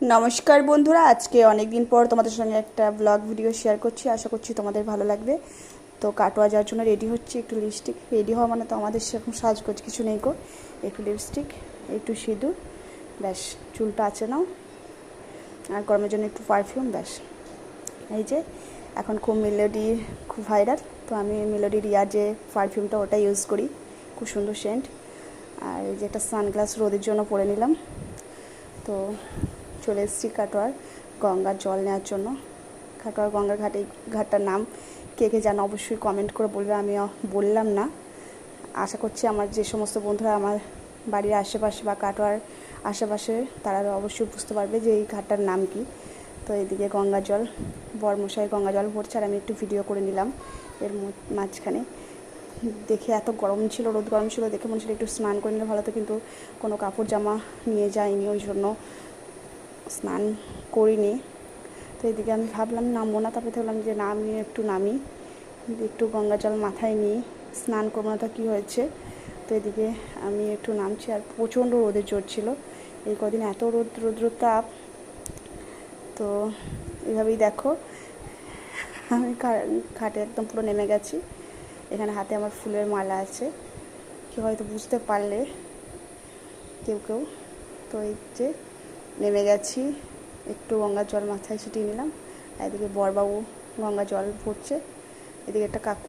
নমস্কার বন্ধুরা, আজকে অনেক দিন পর তোমাদের সঙ্গে একটা ব্লগ ভিডিও শেয়ার করছি। আশা করছি তোমাদের ভালো লাগবে। তো কাটোয়া যাওয়ার জন্য রেডি হচ্ছি। একটু লিপস্টিক রেডি হওয়া মানে তো আমাদের সেরকম সাজগোজ কিছু নেই গো। একটু লিপস্টিক, একটু সিঁদুর, ব্যাস। চুলটা আছে নাও, আর গরমের জন্য একটু পারফিউম, ব্যাস। এই যে এখন খুব মেলোডি খুব ভাইরাল, তো আমি মেলোডি রিয়ার যে পারফিউমটা ওটা ইউজ করি, খুব সুন্দর সেন্ট। আর এই যে একটা সানগ্লাস রোদের জন্য পরে নিলাম। তো চলে এসেছি কাটোয়ার গঙ্গার জল নেওয়ার জন্য। কাটোয়ার গঙ্গার ঘাটে, ঘাটটার নাম কে কে জানো অবশ্যই কমেন্ট করে বলবে, আমি বললাম না। আশা করছি আমার যে সমস্ত বন্ধুরা আমার বাড়ির আশেপাশে বা কাটোয়ার আশেপাশে তারা অবশ্যই বুঝতে পারবে যে এই ঘাটটার নাম কি। তো এদিকে গঙ্গা জল, বরমশাই গঙ্গা জল ভরছে, আর আমি একটু ভিডিও করে নিলাম এর মাঝখানে। দেখে এত গরম ছিল, রোদ গরম ছিল, দেখে মনে ছিল একটু স্নান করে নিলে ভালো হতো, কিন্তু কোনো কাপড় জামা নিয়ে যাইনি, ওই জন্য স্নান করিনি। তো এদিকে আমি ভাবলাম নামবো না, তারপরে ভাবলাম যে না, আমি একটু নামি, একটু গঙ্গা জল মাথায় নিই, স্নান করবো না তো কী হয়েছে। তো এদিকে আমি একটু নামছি, আর প্রচণ্ড রোদের জোর ছিল এই কদিন, এত রৌদ্র তাপ। তো এভাবেই দেখো আমি ঘাটে একদম পুরো নেমে গেছি। এখানে হাতে আমার ফুলের মালা আছে, কেউ হয়তো বুঝতে পারলে কেউ কেউ। তো এই যে নেমে গেছি, একটু গঙ্গার জল মাথায় ছিটিয়ে নিলাম। এদিকে বরবাবু গঙ্গা জল ভরছে, এদিকে একটা কাকু